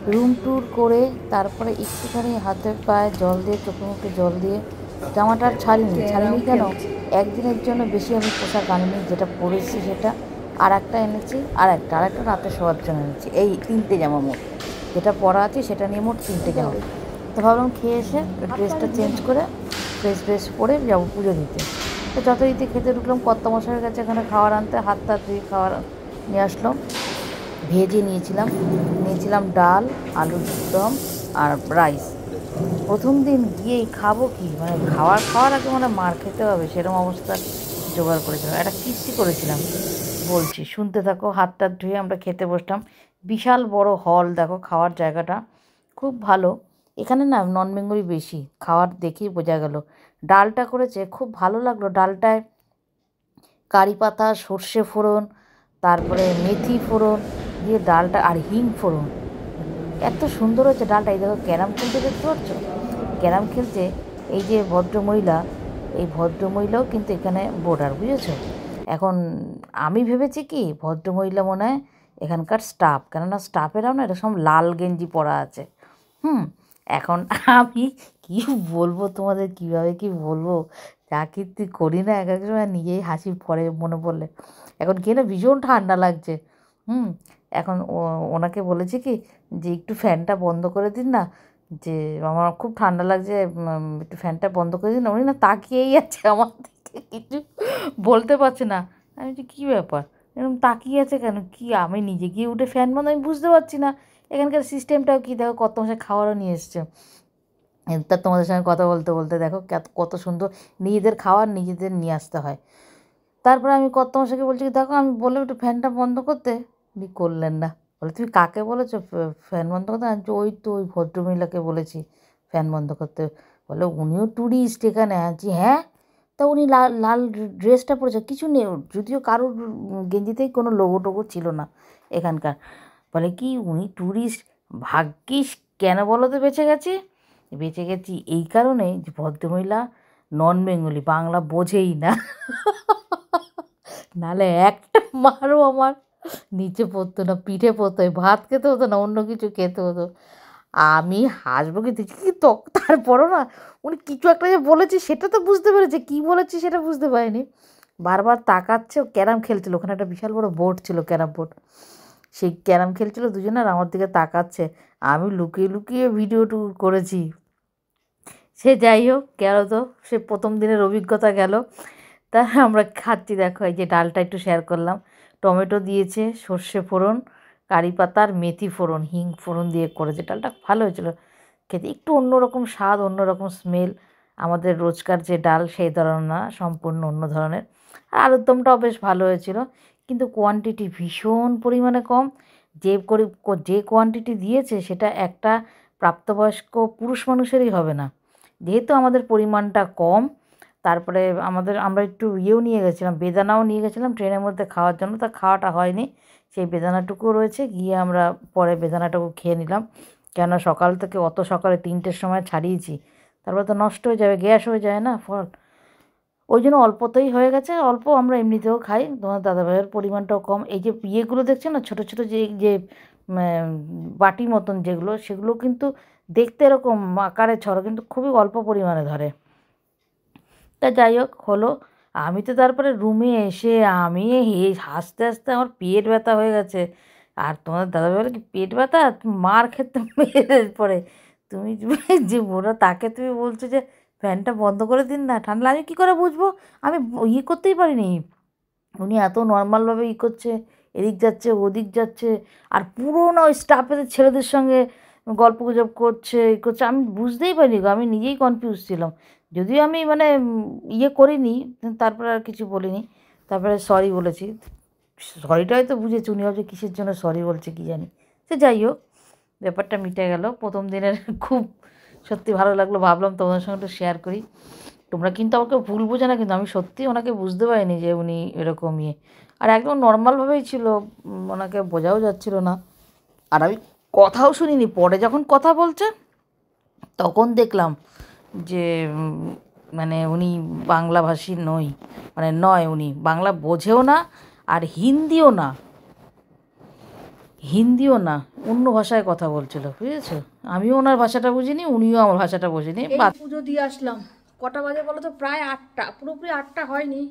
Room tour করে তারপরে একটুখানি হাতে পায়ে জল দিয়ে, চোখে মুখে জল দিয়ে জামাটা আর ছাড়িনি কেন, একদিনের জন্য বেশি আমি পোশাক আনিনি, যেটা পরেছি সেটা আর একটা এনেছি, আর একটা রাতে শোয়ার জন্য এনেছি, এই 3টে জামা মোট, যেটা পরা আছে সেটা নিয়ে মোট 3টে জামা। তো ভাবলাম খেয়ে এসে ড্রেসটা চেঞ্জ করে ফ্রেশ ড্রেস পরে যাবো পুজো দিতে। তো যথারীতি খেতে ঢুকলাম কর্তামশাইয়ের কাছে, এখানে খাবার আনতে হাত ধুয়ে খাবার নিয়ে আসলাম। ভেজে নিয়েছিলাম ডাল, আলুর দম আর রাইস। প্রথম দিন গিয়েই খাবো কি, মানে খাওয়ার আগে মানে মার খেতে হবে সেরকম অবস্থা জোগাড় করেছিলাম। একটা কিস্তি করেছিলাম, বলছি শুনতে থাকো। হাত টাত ধুয়ে আমরা খেতে বসলাম। বিশাল বড় হল, দেখো খাওয়ার জায়গাটা খুব ভালো। এখানে না নন বেঙ্গলি বেশি, খাওয়ার দেখেই বোঝা গেল। ডালটা করেছে খুব ভালো লাগলো। ডালটায় কারি পাতা, সর্ষে ফোড়ন, তারপরে মেথি ফোড়ন দিয়ে ডালটা, আর হিং ফোড়ন, এত সুন্দর হচ্ছে ডালটা। এই দেখো ক্যারাম খেলতে দেখতে পাচ্ছ, ক্যারাম খেলছে এই যে ভদ্রমহিলা, এই ভদ্রমহিলাও কিন্তু এখানে বোর্ডার, বুঝেছো। এখন আমি ভেবেছি কি ভদ্রমহিলা মনে হয় এখানকার স্টাফ, কেননা স্টাফেরাও না এরকম লাল গেঞ্জি পরা আছে। এখন আমি কি বলবো তোমাদের, কিভাবে কি বলবো, যা কীর্তি করি না এক এক সময় নিজেই হাসি পড়ে মনে পড়লে। এখন কি না ভীষণ ঠান্ডা লাগছে। এখন ওনাকে বলেছি কি যে একটু ফ্যানটা বন্ধ করে দিন না, যে আমার খুব ঠান্ডা লাগছে, একটু ফ্যানটা বন্ধ করে দিন না। উনি না তাকিয়েই আছে আমার দিকে, কিছু বলতে পারছে না। আমি বলছি কী ব্যাপার, এরকম তাকিয়ে আছে কেন, কি আমি নিজে গিয়ে উঠে ফ্যান বন্ধ, আমি বুঝতে পারছি না এখানকার সিস্টেমটাও কী। দেখো কত মাসে খাওয়ারও নিয়ে এসছে। তা তোমাদের সঙ্গে কথা বলতে বলতে দেখো কত সুন্দর নিজেদের খাবার নিজেদের নিয়ে আসতে হয়। তারপরে আমি কর্তামশাইকে বলছি দেখো, আমি বললাম একটু ফ্যানটা বন্ধ করতে, উনি করলেন না। বলে তুমি কাকে বলেছো ফ্যান বন্ধ করতে? আমি বলছি, ওই তো ওই ভদ্রমহিলাকে বলেছি ফ্যান বন্ধ করতে। বলে উনিও ট্যুরিস্ট এখানে? আছি হ্যাঁ। তা উনি লাল লাল ড্রেসটা পরেছে, কিছু নেই, যদিও কারোর গেঞ্জিতেই কোনো লোগো টোগো ছিল না এখানকার। বলে কি উনি ট্যুরিস্ট? ভাগ্যিস, কেন বলো তো বেঁচে গেছি? বেঁচে গেছি এই কারণে যে ভদ্রমহিলা নন বেঙ্গলি, বাংলা বোঝেই না। নাহলে একটা মারও আমার নিচে পড়তো না, পিঠে পড়তো, ভাত খেতে হতো না, অন্য কিছু খেতে হতো। আমি হাসবো কি দেখি কি, তারপরও না উনি কিছু একটা যে বলেছে সেটা তো বুঝতে পেরেছে, কী বলেছে সেটা বুঝতে পারিনি। বারবার তাকাচ্ছে, ক্যারাম খেলছিল, ওখানে একটা বিশাল বড় বোর্ড ছিল, ক্যারাম বোর্ড, সেই ক্যারাম খেলছিল দুজনে, আর আমার দিকে তাকাচ্ছে। আমি লুকিয়ে লুকিয়ে ভিডিওটুকু করেছি। সে যাই হোক, গেল তো, সে প্রথম দিনের অভিজ্ঞতা গেল। তা আমরা খাচ্ছি, দেখো এই যে ডালটা একটু শেয়ার করলাম, টমেটো দিয়েছে, সর্ষে ফোড়ন, কারি পাতা আর মেথি ফোড়ন, হিং ফোড়ন দিয়ে করেছে। ডালটা ভালো হয়েছিল খেতে, একটু অন্যরকম স্বাদ, অন্যরকম স্মেল। আমাদের রোজকার যে ডাল সেই ধরনের না, সম্পূর্ণ অন্য ধরনের। আর আলুর দমটাও বেশ ভালো হয়েছিল, কিন্তু কোয়ান্টিটি ভীষণ পরিমাণে কম। যে কোয়ান্টিটি দিয়েছে সেটা একটা প্রাপ্তবয়স্ক পুরুষ মানুষেরই হবে না, যেহেতু আমাদের পরিমাণটা কম। তারপরে আমরা একটু ইয়েও নিয়ে গেছিলাম, বেদানাও নিয়ে গেছিলাম ট্রেনের মধ্যে খাওয়ার জন্য, তা খাওয়াটা হয়নি। সেই বেদানাটুকুও রয়েছে, গিয়ে আমরা পরে বেদানাটুকু খেয়ে নিলাম। কেননা সকাল থেকে, অত সকালে 3টের সময় ছাড়িয়েছি, তারপরে তো নষ্ট হয়ে যাবে, গ্যাস হয়ে যায় না ফল। ওই জন্য অল্পতেই হয়ে গেছে। অল্প আমরা এমনিতেও খাই, তোমার দাদাভাইয়ের পরিমাণটাও কম। এই যে ইয়েগুলো দেখছো না, ছোটো ছোটো যে যে বাটি মতন যেগুলো, সেগুলো কিন্তু দেখতে এরকম আকারে ছড়ো, কিন্তু খুবই অল্প পরিমাণে ধরে। তা যাই হোক হলো। আমি তো তারপরে রুমে এসে আমি হাসতে হাসতে আমার পেট ব্যথা হয়ে গেছে। আর তোমার দাদাভাই বলে কি পেট ব্যথা, তুমি মার খেতে মেরে পরে, তুমি যে বুড়ো তাকে তুমি বলছো যে ফ্যানটা বন্ধ করে দিন না, ঠান্ডা, আমি কী করে বুঝবো? আমি করতেই পারিনি। উনি এত নর্মালভাবে করছে, এদিক যাচ্ছে ওদিক যাচ্ছে, আর পুরো না ওই স্টাফের ছেলেদের সঙ্গে গল্পগুজব করছে, করছে, আমি বুঝতেই পারিনি গো, আমি নিজেই কনফিউজ ছিলাম। যদিও আমি মানে করিনি, তারপরে আর কিছু বলিনি। তারপরে সরি বলেছি, সরিটা হয়তো বুঝেছি, উনি ভাবছে কিসের জন্য সরি বলছে কী জানি। সে যাই হোক, ব্যাপারটা মিটে গেল প্রথম দিনের। খুব সত্যি ভালো লাগলো, ভাবলাম তোমাদের সঙ্গে একটু শেয়ার করি। তোমরা কিন্তু আমাকে ভুল বোঝো না, কিন্তু আমি সত্যিই ওনাকে বুঝতে পারিনি যে উনি এরকম ইয়ে, আর একদম নর্মালভাবেই ছিল, ওনাকে বোঝাও যাচ্ছিল না। আর আমি কথাও শুনিনি, পরে যখন কথা বলছে তখন দেখলাম যে মানে উনি বাংলাভাষী নয়, উনি বাংলা বোঝেও না, আর হিন্দিও না। হিন্দিও না, অন্য ভাষায় কথা বলছিল, বুঝেছো? আমিও ওনার ভাষাটা বুঝিনি, উনিও আমার ভাষাটা বুঝিনি। পুজো দিয়ে আসলাম। কটা বাজে বলো তো? প্রায় 8টা, পুরোপুরি 8টা হয়নি,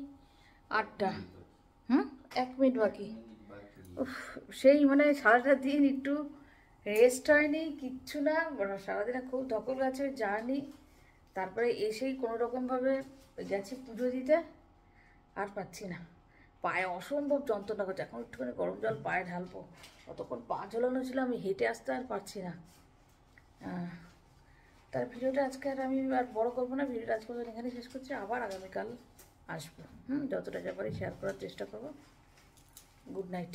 8টা। 1 মিনিট বাকি। উফ, সেই মানে সারাটা দিন একটু রেস্ট হয়নি, কিচ্ছু না, সারাদিনে খুব ধকল গেছে জার্নি। তারপরে এসেই কোনো রকমভাবে গেছি পুজো দিতে, আর পাচ্ছি না, পায়ে অসম্ভব যন্ত্রণা করছে। এখন একটুখানি গরম জল পায়ে ঢালবো, অতক্ষণ পা ঝোলানো ছিল, আমি হেঁটে আসতে আর পারছি না। তার ভিডিওটা আজকে আর আমি আর বড় করবো না, ভিডিওটা আজকে এখানে শেষ করছি, আবার আগামীকাল আসবো। যতটা যা পারি শেয়ার করার চেষ্টা করবো। Good night.